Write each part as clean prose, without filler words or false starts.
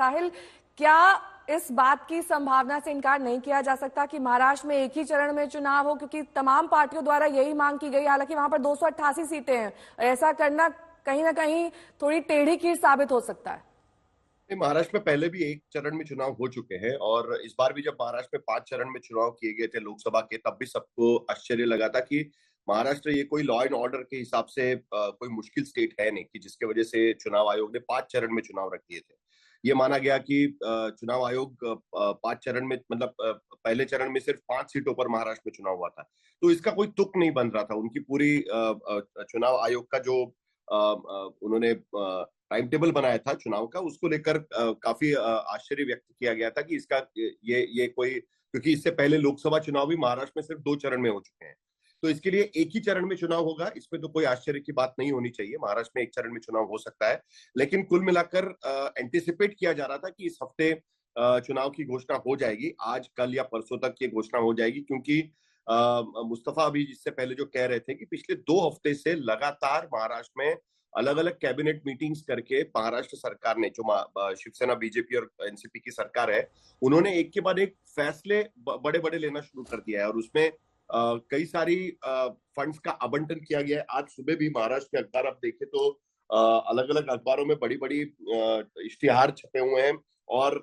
साहिल, क्या इस बात की संभावना से इनकार नहीं किया जा सकता कि महाराष्ट्र में एक ही चरण में चुनाव हो, क्योंकि तमाम पार्टियों द्वारा यही मांग की गई, हालांकि वहां पर 288 सीटें हैं। ऐसा करना कहीं ना कहीं थोड़ी टेढ़ी खीर साबित हो सकता है। महाराष्ट्र में पहले भी एक चरण में चुनाव हो चुके हैं और इस बार भी जब महाराष्ट्र में 5 चरण में चुनाव किए गए थे लोकसभा के, तब भी सबको आश्चर्य लगा था कि महाराष्ट्र ये कोई लॉ एंड ऑर्डर के हिसाब से कोई मुश्किल स्टेट है नहीं कि जिसके वजह से चुनाव आयोग ने 5 चरण में चुनाव रख दिए थे। ये माना गया कि चुनाव आयोग 5 चरण में, मतलब पहले चरण में सिर्फ 5 सीटों पर महाराष्ट्र में चुनाव हुआ था, तो इसका कोई तुक नहीं बन रहा था। उनकी पूरी चुनाव आयोग का जो उन्होंने टाइम टेबल बनाया था चुनाव का, उसको लेकर काफी आश्चर्य व्यक्त किया गया था कि इसका ये कोई, क्योंकि इससे पहले लोकसभा चुनाव भी महाराष्ट्र में सिर्फ 2 चरण में हो चुके हैं, तो इसके लिए एक ही चरण में चुनाव होगा, इसमें तो कोई आश्चर्य की बात नहीं होनी चाहिए। महाराष्ट्र में एक चरण में चुनाव हो सकता है, लेकिन कुल मिलाकर एंटिसिपेट किया जा रहा था कि इस हफ्ते चुनाव की घोषणा हो जाएगी, आज कल या परसों तक ये घोषणा हो जाएगी, क्योंकि मुस्तफा अभी इससे पहले जो कह रहे थे कि पिछले 2 हफ्ते से लगातार महाराष्ट्र में अलग अलग कैबिनेट मीटिंग्स करके महाराष्ट्र सरकार ने, जो शिवसेना, बीजेपी और एनसीपी की सरकार है, उन्होंने एक के बाद एक फैसले बड़े बड़े लेना शुरू कर दिया है और उसमें कई सारी फंड्स का आवंटन किया गया है। आज सुबह भी महाराष्ट्र के अखबार आप देखें तो अलग अलग अखबारों में बड़ी बड़ी इश्तिहार छपे हुए हैं और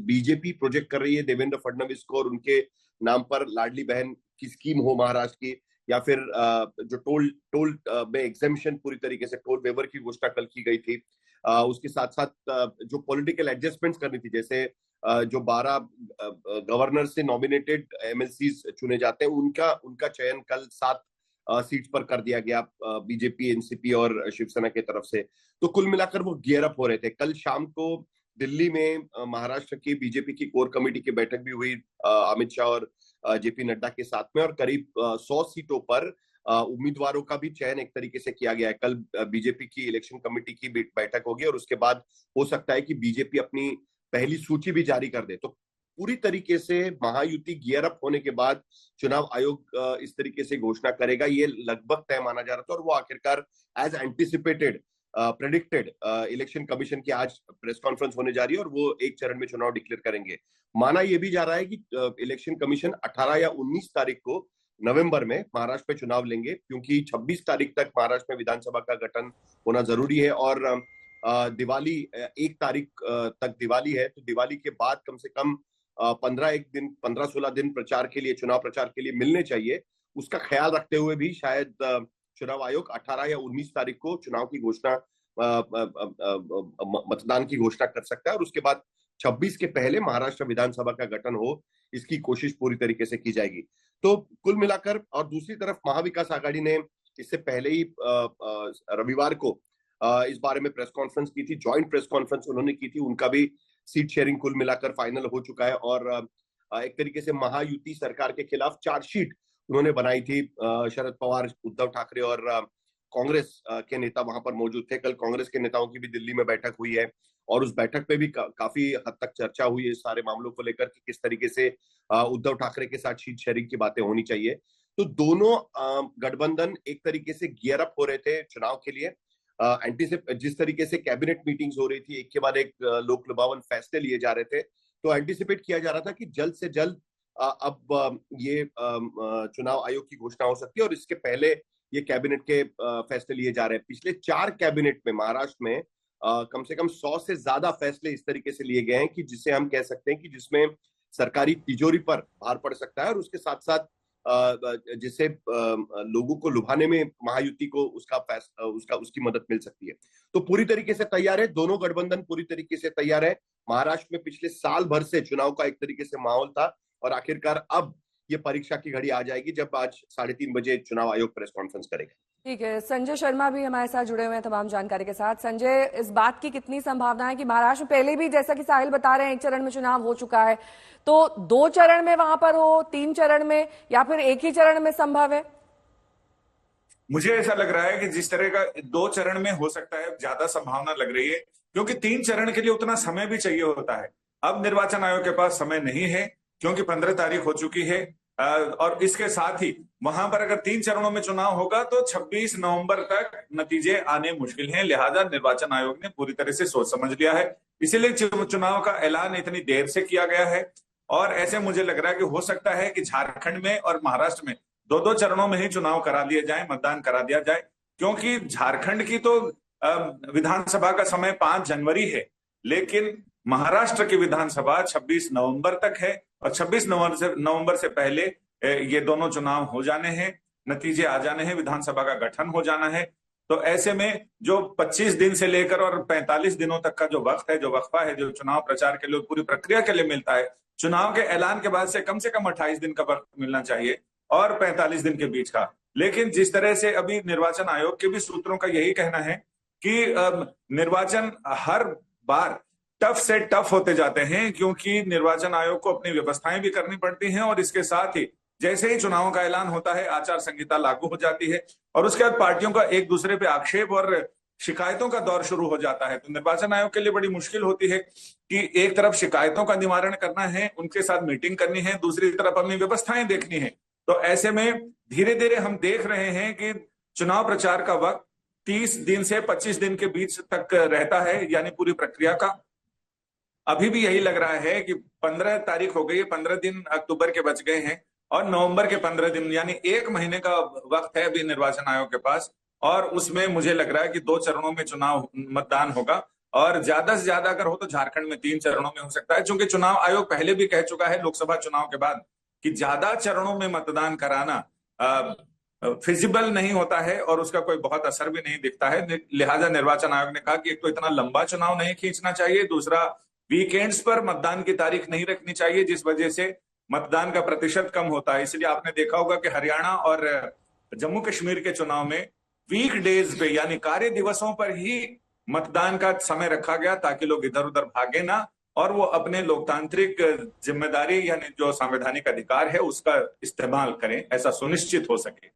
बीजेपी प्रोजेक्ट कर रही है देवेंद्र फडणवीस को और उनके नाम पर लाडली बहन की स्कीम हो महाराष्ट्र की, या फिर जो टोल में एग्जेम्पशन, पूरी तरीके से टोल वेवर की घोषणा कल की गई थी। उसके साथ साथ जो पॉलिटिकल एडजस्टमेंट्स करनी थी, जैसे जो 12 गवर्नर से नॉमिनेटेड एमएलसीज चुने जाते हैं, उनका चयन कल 7 सीट्स पर कर दिया गया बीजेपी, एनसीपी और शिवसेना की तरफ से। तो कुल मिलाकर वो गियर अप हो रहे थे। कल शाम को दिल्ली में महाराष्ट्र की बीजेपी की कोर कमेटी की बैठक भी हुई अमित शाह और जेपी नड्डा के साथ में, और करीब 100 सीटों पर उम्मीदवारों का भी चयन एक तरीके से किया गया है। कल बीजेपी की इलेक्शन कमेटी की बैठक होगी और उसके बाद हो सकता है कि बीजेपी अपनी पहली सूची भी जारी कर दे। तो पूरी तरीके से महायुति गियर अप होने के बाद चुनाव आयोग इस तरीके से घोषणा करेगा, ये लगभग तय माना जा रहा था और वो आखिरकार as anticipated, predicted, election commission की आज प्रेस कॉन्फ्रेंस होने जा रही है और वो एक चरण में चुनाव डिक्लेयर करेंगे। माना यह भी जा रहा है कि इलेक्शन कमीशन 18 या 19 तारीख को नवंबर में महाराष्ट्र में चुनाव लेंगे, क्योंकि 26 तारीख तक महाराष्ट्र में विधानसभा का गठन होना जरूरी है और दिवाली 1 तारीख तक दिवाली है, तो दिवाली के बाद कम से कम 15-16 दिन प्रचार के लिए, चुनाव प्रचार के लिए मिलने चाहिए। उसका ख्याल रखते हुए भी शायद चुनाव आयोग 18 या 19 तारीख को चुनाव की घोषणा, मतदान की घोषणा कर सकता है और उसके बाद 26 के पहले महाराष्ट्र विधानसभा का गठन हो, इसकी कोशिश पूरी तरीके से की जाएगी। तो कुल मिलाकर, और दूसरी तरफ महाविकास आघाड़ी ने इससे पहले ही रविवार को इस बारे में प्रेस कॉन्फ्रेंस की थी, ज्वाइंट प्रेस कॉन्फ्रेंस उन्होंने की थी, उनका भी सीट शेयरिंग कुल मिलाकर फाइनल हो चुका है और एक तरीके से महायुति सरकार के खिलाफ चार्जशीट उन्होंने बनाई थी। शरद पवार, उद्धव ठाकरे और कांग्रेस के नेता वहां पर मौजूद थे। कल कांग्रेस के नेताओं की भी दिल्ली में बैठक हुई है और उस बैठक में भी काफी हद तक चर्चा हुई है इस सारे मामलों को लेकर कि किस तरीके से उद्धव ठाकरे के साथ सीट शेयरिंग की बातें होनी चाहिए। तो दोनों गठबंधन एक तरीके से गियर अप हो रहे थे चुनाव के लिए। जिस तरीके से कैबिनेट मीटिंग्स हो रही थी, एक के बाद एक लोक लुभावन फैसले लिए जा रहे थे, तो एंटिसिपेट किया जा रहा था कि जल्द से जल्द अब ये चुनाव आयोग की घोषणा हो सकती है और इसके पहले ये कैबिनेट के फैसले लिए जा रहे हैं। पिछले 4 कैबिनेट में महाराष्ट्र में कम से कम 100 से ज्यादा फैसले इस तरीके से लिए गए हैं कि जिसे हम कह सकते हैं कि जिसमें सरकारी तिजोरी पर भार पड़ सकता है और उसके साथ साथ जिससे लोगों को लुभाने में महायुति को उसकी मदद मिल सकती है। तो पूरी तरीके से तैयार है, दोनों गठबंधन पूरी तरीके से तैयार है। महाराष्ट्र में पिछले साल भर से चुनाव का एक तरीके से माहौल था और आखिरकार अब ये परीक्षा की घड़ी आ जाएगी जब आज 3:30 बजे चुनाव आयोग प्रेस कॉन्फ्रेंस करेगा। ठीक है, संजय शर्मा भी हमारे साथ जुड़े हुए हैं तमाम जानकारी के साथ। संजय, इस बात की कितनी संभावना है कि महाराष्ट्र में पहले भी, जैसा कि साहिल बता रहे हैं, एक चरण में चुनाव हो चुका है, तो 2 चरण में वहां पर हो, 3 चरण में, या फिर एक ही चरण में संभव है? मुझे ऐसा लग रहा है कि जिस तरह का 2 चरण में हो सकता है, ज्यादा संभावना लग रही है, क्योंकि 3 चरण के लिए उतना समय भी चाहिए होता है। अब निर्वाचन आयोग के पास समय नहीं है, क्योंकि 15 तारीख हो चुकी है और इसके साथ ही वहां पर अगर 3 चरणों में चुनाव होगा तो 26 नवंबर तक नतीजे आने मुश्किल हैं। लिहाजा निर्वाचन आयोग ने पूरी तरह से सोच समझ लिया है, इसीलिए चुनाव का ऐलान इतनी देर से किया गया है। और ऐसे मुझे लग रहा है कि हो सकता है कि झारखंड में और महाराष्ट्र में 2-2 चरणों में ही चुनाव करा लिए जाए, मतदान करा दिया जाए, क्योंकि झारखंड की तो विधानसभा का समय 5 जनवरी है, लेकिन महाराष्ट्र की विधानसभा 26 नवंबर तक है और 26 नवंबर से पहले ये दोनों चुनाव हो जाने हैं, नतीजे आ जाने हैं, विधानसभा का गठन हो जाना है। तो ऐसे में जो 25 दिन से लेकर और 45 दिनों तक का जो वक्त है, जो वक्फा है, जो चुनाव प्रचार के लिए, पूरी प्रक्रिया के लिए मिलता है, चुनाव के ऐलान के बाद से कम 28 दिन का वक्त मिलना चाहिए और 45 दिन के बीच का। लेकिन जिस तरह से अभी निर्वाचन आयोग के भी सूत्रों का यही कहना है कि निर्वाचन हर बार टफ से टफ होते जाते हैं, क्योंकि निर्वाचन आयोग को अपनी व्यवस्थाएं भी करनी पड़ती हैं और इसके साथ ही जैसे ही चुनाव का ऐलान होता है आचार संहिता लागू हो जाती है और उसके बाद पार्टियों का एक दूसरे पे आक्षेप और शिकायतों का दौर शुरू हो जाता है। तो निर्वाचन आयोग के लिए बड़ी मुश्किल होती है कि एक तरफ शिकायतों का निवारण करना है, उनके साथ मीटिंग करनी है, दूसरी तरफ अपनी व्यवस्थाएं देखनी है। तो ऐसे में धीरे धीरे हम देख रहे हैं कि चुनाव प्रचार का वक्त 30 दिन से 25 दिन के बीच तक रहता है, यानी पूरी प्रक्रिया का। अभी भी यही लग रहा है कि 15 तारीख हो गई है, 15 दिन अक्टूबर के बच गए हैं और नवंबर के 15 दिन, यानी 1 महीने का वक्त है अभी निर्वाचन आयोग के पास। और उसमें मुझे लग रहा है कि 2 चरणों में चुनाव मतदान होगा और ज्यादा से ज्यादा अगर हो तो झारखंड में 3 चरणों में हो सकता है, क्योंकि चुनाव आयोग पहले भी कह चुका है लोकसभा चुनाव के बाद कि ज्यादा चरणों में मतदान कराना फिजिबल नहीं होता है और उसका कोई बहुत असर भी नहीं दिखता है। लिहाजा निर्वाचन आयोग ने कहा कि एक तो इतना लंबा चुनाव नहीं खींचना चाहिए, दूसरा वीकेंड्स पर मतदान की तारीख नहीं रखनी चाहिए, जिस वजह से मतदान का प्रतिशत कम होता है। इसलिए आपने देखा होगा कि हरियाणा और जम्मू कश्मीर के चुनाव में वीक डेज पे, यानी कार्य दिवसों पर ही मतदान का समय रखा गया ताकि लोग इधर उधर भागे ना और वो अपने लोकतांत्रिक जिम्मेदारी यानी जो संवैधानिक अधिकार है उसका इस्तेमाल करें, ऐसा सुनिश्चित हो सके।